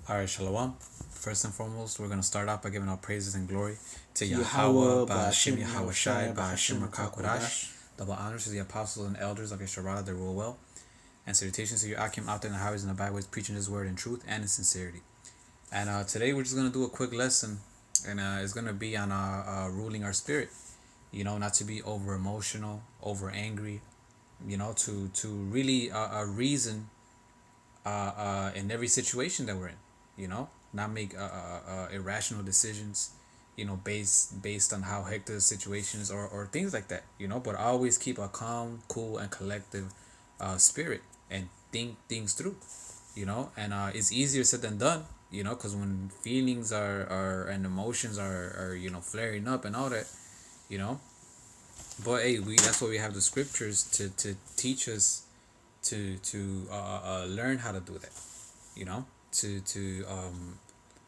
All right, Shalom. First and foremost, we're going to start off by giving our praises and glory to Yahweh, Yahweh, Ba'ashim Ba'ashem Yahawashi, Yahushai, Ba'ashim Ba'ashem Rakakwadash. Rakakwadash. Double honors to the apostles and elders of Yesharada that rule well. And salutations to your Akim out there in the highways and the byways, preaching his word in truth and in sincerity. And today we're just going to do a quick lesson, and it's going to be on ruling our spirit. You know, not to be over emotional, over angry, you know, to really reason in every situation that we're in, you know, not make irrational decisions, you know, based on how hectic the situation is, or things like that, you know, but always keep a calm, cool, and collective spirit and think things through, you know. And it's easier said than done, you know, because when feelings are and emotions are you know, flaring up and all that, you know. But hey, we that's why we have the scriptures to teach us to learn how to do that, you know, to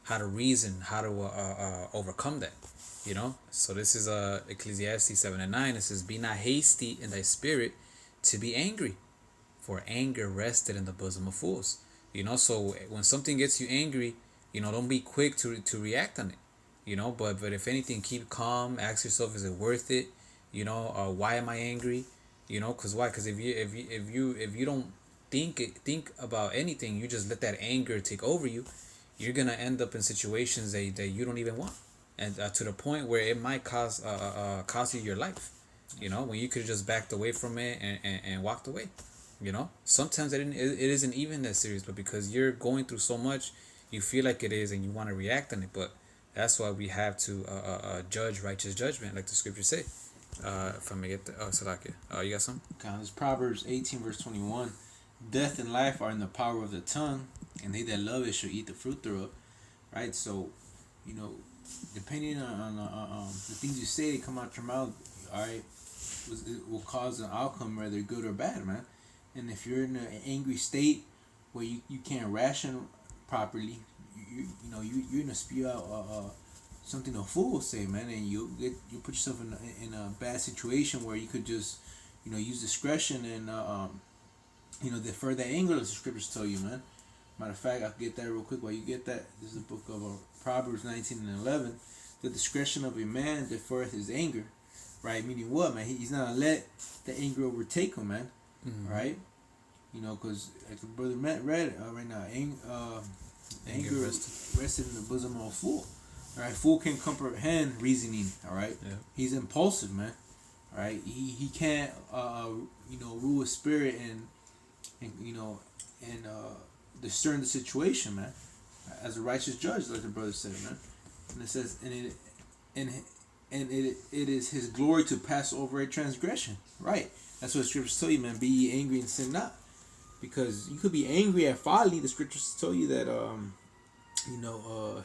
how to reason, how to overcome that, you know. So this is Ecclesiastes 7:9. It says, "Be not hasty in thy spirit to be angry, for anger rested in the bosom of fools." You know, so when something gets you angry, you know, don't be quick to react on it, you know. But if anything, keep calm. Ask yourself, is it worth it? You know, why am I angry? You know, cause why? Cause if you don't think about anything, you just let that anger take over you. You're gonna end up in situations that you don't even want, and to the point where it might cost you your life. You know, when you could have just backed away from it and walked away. You know, sometimes it isn't even that serious, but because you're going through so much, you feel like it is, and you want to react on it. But that's why we have to judge righteous judgment, like the scriptures say. If I may get the Salakia. You got some? Okay, this Proverbs 18 verse 21. Death and life are in the power of the tongue, and they that love it shall eat the fruit thereof. Right? So, you know, depending on the things you say that come out your mouth, alright, it will cause an outcome, whether good or bad, man. And if you're in an angry state where you can't ration properly, you're gonna spew out something a fool will say, man, and you put yourself in a bad situation where you could just, use discretion and defer that anger, as the scriptures tell you, man. Matter of fact, I'll get that real quick while you get that. This is the book of Proverbs 19 and 11. The discretion of a man deferreth his anger, right? Meaning what, man? He's not gonna let the anger overtake him, man. Mm-hmm. Right? You know, because like the brother Matt read right now, anger rested in the bosom of a fool. All right, fool can comprehend reasoning. All right, yeah. He's impulsive, man. All right, he can't rule his spirit and discern the situation, man. As a righteous judge, like the brother said, man. And it says, it is his glory to pass over a transgression. Right. That's what the scriptures tell you, man. Be ye angry and sin not. Because you could be angry at folly. The scriptures tell you that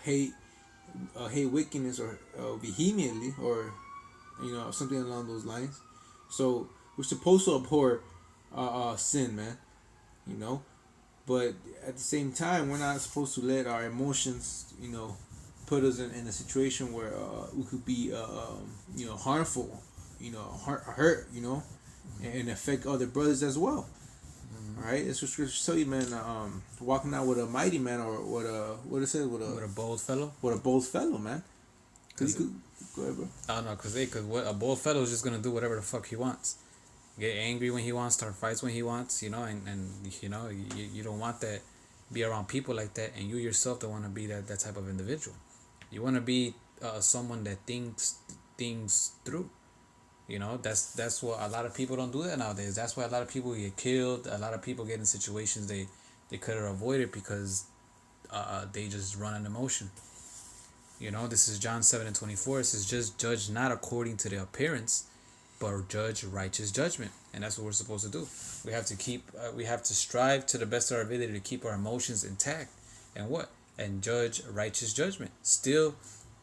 hate wickedness or vehemently, or something along those lines. So we're supposed to abhor sin, man. You know, but at the same time, we're not supposed to let our emotions, put us in a situation where we could be harmful, hurt, and affect other brothers as well. All right, that's what scriptures tell you, man. Walking out with a mighty man, or what it says, with a bold fellow. With a bold fellow, man. Cause you could go ahead, bro. I don't know, cause what a bold fellow is just gonna do whatever the fuck he wants. Get angry when he wants, start fights when he wants, and you know, you don't want that. Be around people like that, and you yourself don't want to be that type of individual. You want to be someone that thinks things through. You know, that's what a lot of people don't do that nowadays. That's why a lot of people get killed. A lot of people get in situations they could have avoided because they just run on emotion. You know, this is John 7:24. It says, "Just judge not according to the appearance, but judge righteous judgment." And that's what we're supposed to do. We have to we have to strive to the best of our ability to keep our emotions intact, and and judge righteous judgment. Still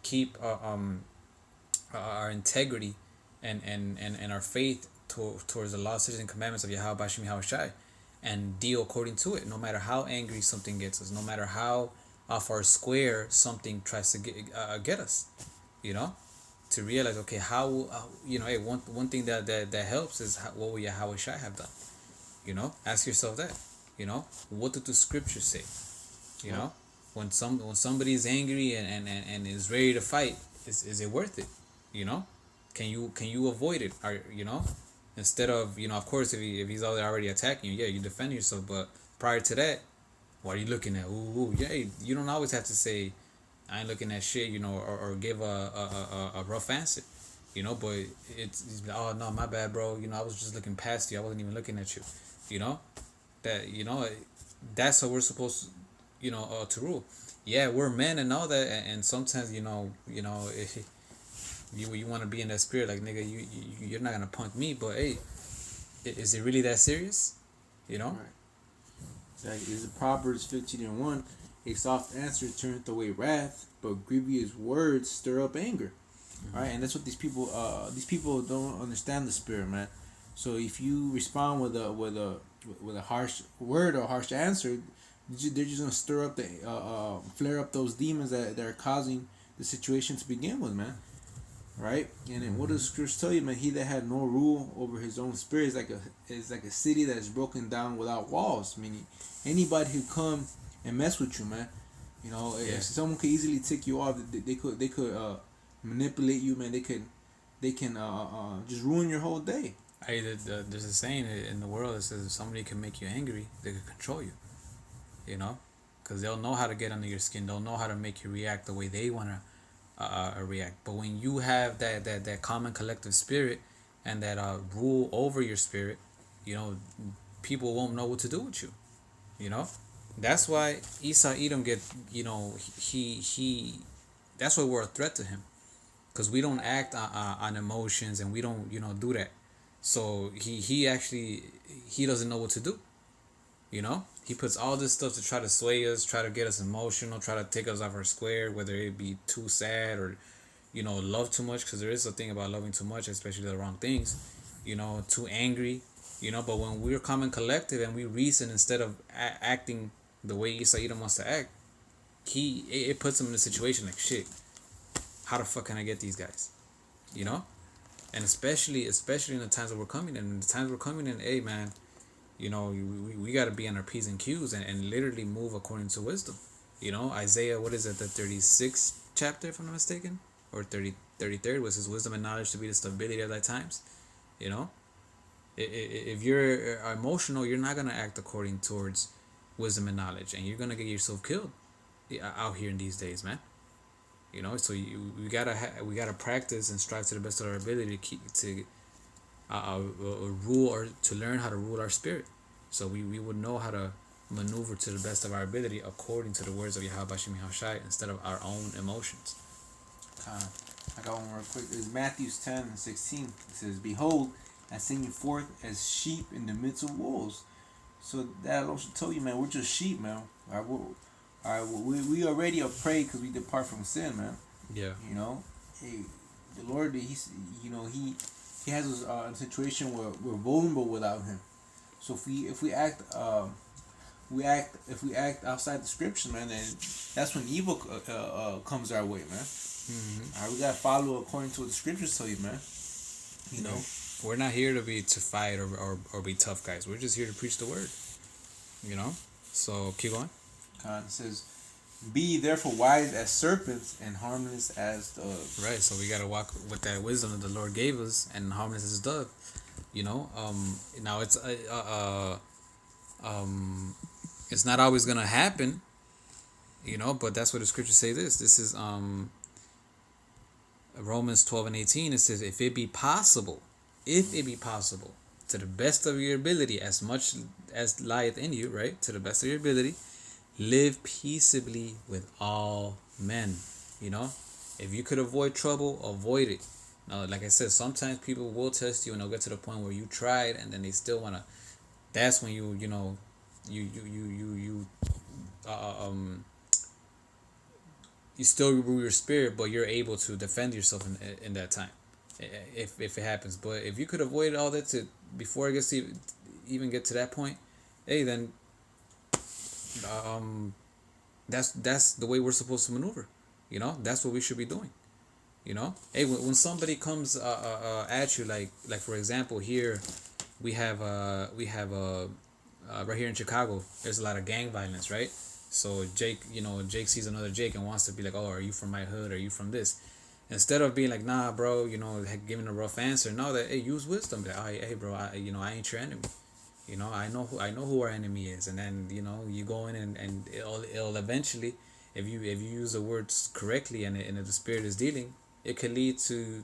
keep our integrity and our faith towards the law, statutes, and commandments of Yahweh Bashim Yahushai, and deal according to it. No matter how angry something gets us, no matter how off our square something tries to get us, to realize, okay, how hey, one thing that helps is what will Yahweh Shai have done. Ask yourself that. What did the scriptures say? When somebody's angry and is ready to fight, is it worth it? You know, can you avoid it? Are you know, instead of of course if he's already attacking you, yeah, you defend yourself. But prior to that, what are you looking at? Ooh, yeah, you don't always have to say I ain't looking at shit, or give a rough answer, but it's oh no, my bad, bro. I was just looking past you. I wasn't even looking at you. You know that that's how we're supposed to rule. Yeah, we're men and all that, and sometimes if you want to be in that spirit, like nigga, you're not gonna punk me, but hey, is it really that serious? You know. Right. Exactly. Is Proverbs 15:1? A soft answer turneth away wrath, but grievous words stir up anger. Right, and that's what these people don't understand the spirit, man. So if you respond with a harsh word or harsh answer, they're just gonna stir up flare up those demons that are causing the situation to begin with, man. Right, and then what does Scripture tell you, man? He that had no rule over his own spirit is like a city that is broken down without walls. Meaning, anybody who come and mess with you, man. Yeah. If someone could easily tick you off, they could manipulate you, man. They can just ruin your whole day. Hey, there's a saying in the world that says if somebody can make you angry, they can control you. Because they'll know how to get under your skin. They'll know how to make you react the way they want to react. But when you have that common collective spirit and that rule over your spirit, people won't know what to do with you. That's why Esau Edom get he that's why we're a threat to him, because we don't act on emotions, and we don't do that. So he actually he doesn't know what to do. He puts all this stuff to try to sway us, try to get us emotional, try to take us off our square, whether it be too sad or love too much, because there is a thing about loving too much, especially the wrong things. Too angry. But when we're common collective and we reason instead of acting the way Esau Edom wants to act, it puts him in a situation like, shit, how the fuck can I get these guys? And especially in the times that we're coming in. The times we're coming in, hey man, we got to be on our P's and Q's and literally move according to wisdom. Isaiah, what is it, the 36th chapter, if I'm not mistaken? Or 33rd, was his wisdom and knowledge to be the stability of thy times. If you're emotional, you're not going to act according towards wisdom and knowledge, and you're going to get yourself killed out here in these days, man. So we gotta practice and strive to the best of our ability to rule, or to learn how to rule our spirit, so we would know how to maneuver to the best of our ability according to the words of Yahweh Bashim Yahushai instead of our own emotions. I got one real quick. It's Matthew 10:16. It says, "Behold, I send you forth as sheep in the midst of wolves." So that also tell you, man, we're just sheep, man. We already are prey because we depart from sin, man. Yeah. Hey, the Lord, he has us in a situation where we're vulnerable without Him. So if we act outside the Scriptures, man, then that's when evil comes our way, man. Mm-hmm. All right, we gotta follow according to what the Scriptures tell you, man. We're not here to fight or be tough guys. We're just here to preach the word. So keep going. It says, "Be therefore wise as serpents and harmless as doves." Right, so we gotta walk with that wisdom that the Lord gave us, and harmless as a dove. Now it's not always gonna happen, but that's what the scriptures say. This is Romans 12:18. It says, if it be possible, to the best of your ability, as much as lieth in you, right, to the best of your ability, live peaceably with all men. If you could avoid trouble, avoid it. Now, like I said, sometimes people will test you, and they'll get to the point where you tried, and then they still wanna. That's when you still rule your spirit, but you're able to defend yourself in that time, if it happens. But if you could avoid all that before it gets to even get to that point, hey, then that's the way we're supposed to maneuver. That's what we should be doing. Hey, when somebody comes at you, like for example, here we have right here in Chicago, there's a lot of gang violence, right? So Jake, Jake sees another Jake and wants to be like, oh, are you from my hood? Are you from this? Instead of being like, nah, bro, giving a rough answer. No, that hey, use wisdom. Like, oh, hey, bro, I ain't your enemy. I know who our enemy is, and then you go in and it'll eventually, if you use the words correctly and if the spirit is dealing, it could lead to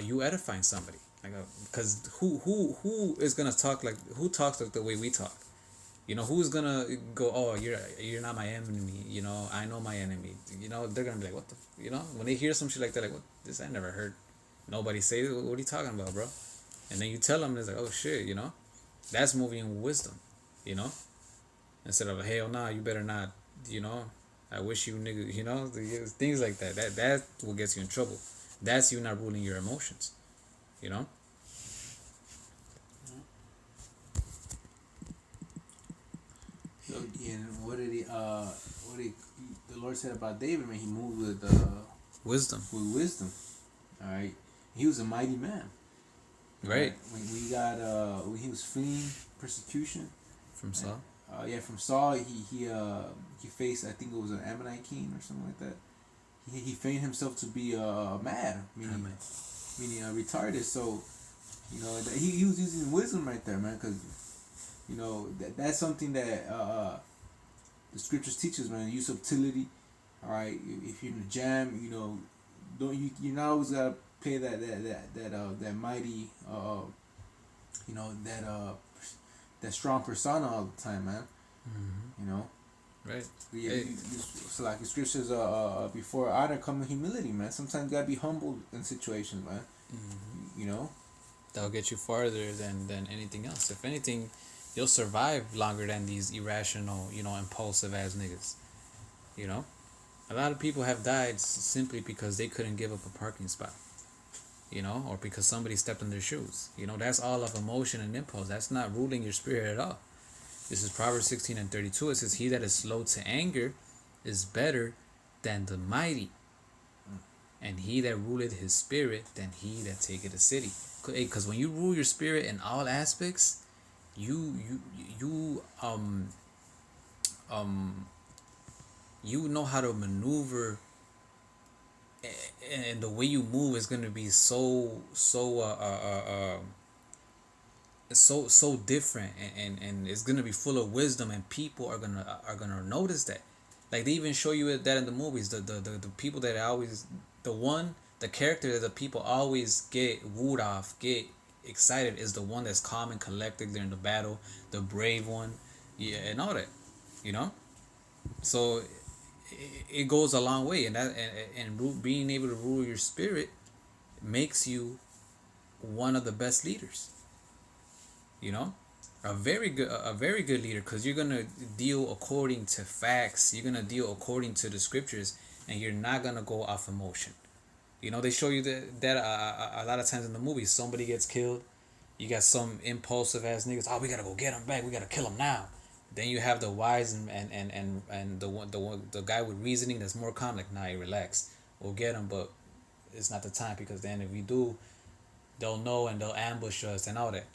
you edifying somebody. Like, because who is gonna talk like who talks like the way we talk? Who's gonna go? Oh, you're not my enemy. I know my enemy. They're gonna be like, what the, when they hear some shit like that, like, what, this I never heard. Nobody say this. What are you talking about, bro? And then you tell them, it's like, oh shit, that's moving in wisdom, you know, instead of hell nah, you better not, I wish you nigga, things like that. That's what gets you in trouble. That's you not ruling your emotions, you know. And the Lord said about David, man, he moved with Wisdom. wisdom. All right, he was a mighty man. Right. When he was fleeing persecution From Saul. From Saul, he faced, I think it was an Ammonite king or something like that. He feigned himself to be mad, meaning retarded. So he was using wisdom right there, man, because that's something that the scriptures teaches, man. Use subtlety. All right, if you're in a jam, don't you're not always gotta play that mighty that strong persona all the time, man. Mm-hmm. Right. So like the scriptures before honor come in humility, man. Sometimes you gotta be humble in situations, man. Mm-hmm. That'll get you farther than anything else. If anything, you'll survive longer than these irrational, impulsive ass niggas. A lot of people have died simply because they couldn't give up a parking spot. Or because somebody stepped in their shoes. That's all of emotion and impulse. That's not ruling your spirit at all. This is Proverbs 16:32. It says, he that is slow to anger is better than the mighty. And he that ruleth his spirit than he that taketh a city. Because when you rule your spirit in all aspects, you know how to maneuver, and the way you move is gonna be so different, and it's gonna be full of wisdom, and people are gonna notice that. Like, they even show you that in the movies. The people that always the character that the people always get wooed off, get excited, is the one that's calm and collected during the battle, the brave one, yeah, and all that, So it goes a long way, and being able to rule your spirit makes you one of the best leaders. A very good leader, because you're gonna deal according to facts. You're gonna deal according to the scriptures, and you're not gonna go off emotion. They show you that a lot of times in the movies, somebody gets killed. You got some impulsive ass niggas. Oh, we gotta go get him back. We gotta kill him now. Then you have the wise and the guy with reasoning that's more calm. Like, nah, you relax. We'll get him, but it's not the time, because then if we do, they'll know and they'll ambush us and all that.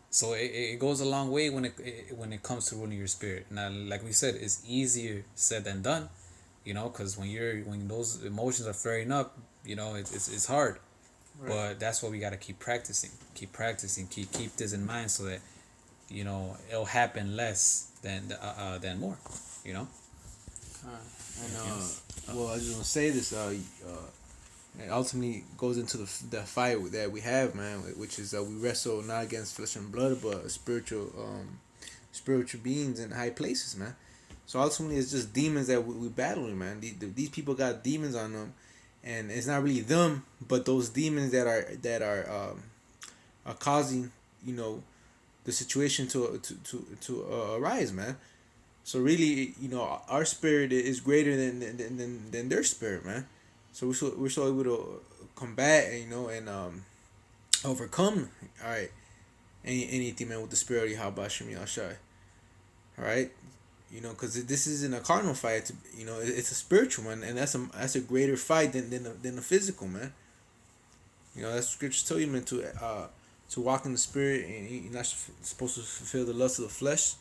So it goes a long way when it comes to ruling your spirit. Now, like we said, it's easier said than done. Because when those emotions are flaring up, it's hard. Right. But that's what we gotta keep practicing. Keep this in mind, so that it'll happen less than more. Well, I just want to say this. It ultimately goes into the fight that we have, man, which is we wrestle not against flesh and blood, but spiritual beings in high places, man. So ultimately, it's just demons that we battling, man. These people got demons on them, and it's not really them, but those demons that are causing the situation to arise, man. So really, our spirit is greater than their spirit, man. So we're so able to combat, and overcome, all right, anything, man, with the spirit of Yahweh Shem Yahshai. All right, because this isn't a carnal fight. It's a spiritual one, and that's a greater fight than the physical, man. That's scripture tell you, man, to walk in the spirit, and you're not supposed to fulfill the lust of the flesh.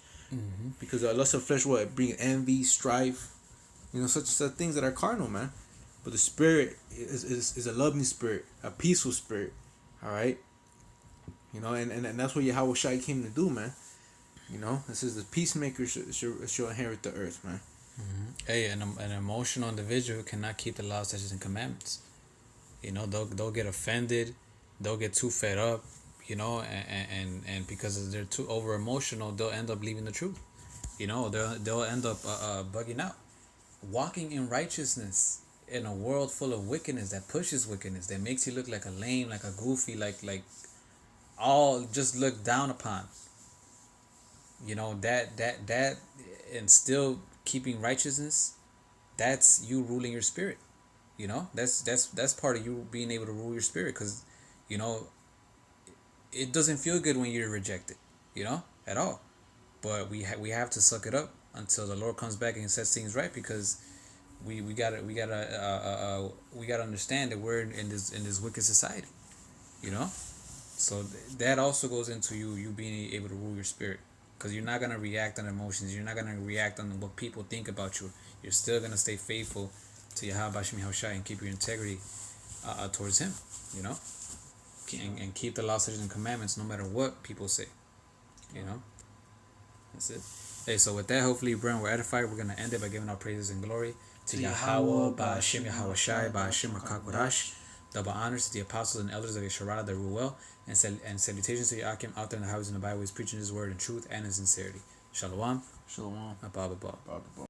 Because the lust of flesh, what it bring envy, strife, such things that are carnal, man. But the spirit is a loving spirit, a peaceful spirit. All right. And that's what Yahweh Shai came to do, man. This is the peacemaker shall inherit the earth, man. Hey, an emotional individual cannot keep the laws, statutes, and commandments. They'll get offended, they'll get too fed up, and because they're too over emotional, they'll end up leaving the truth. They'll end up bugging out. Walking in righteousness in a world full of wickedness that pushes wickedness, that makes you look like a lame, like a goofy, like all just looked down upon. That and still keeping righteousness, that's you ruling your spirit. That's part of you being able to rule your spirit, because it doesn't feel good when you're rejected, at all. But we have to suck it up until the Lord comes back and sets things right, because we gotta understand that we're in this wicked society, So that also goes into you being able to rule your spirit, because you're not gonna react on emotions. You're not gonna react on what people think about you. You're still gonna stay faithful to Yahweh Shem Yahushai and keep your integrity towards Him, and keep the law, statutes, and commandments no matter what people say, That's it. Hey, so with that, hopefully, brethren, we're edified. We're gonna end it by giving our praises and glory to Yahweh, by Hashem Yahweh Shai, by Hashem Rakakwadash. Double honors to the apostles and elders of Yesharada that rule well, and salutations to Yakim out there in the highways and the byways, preaching His word in truth and in sincerity. Shalom. Shalom. Abba.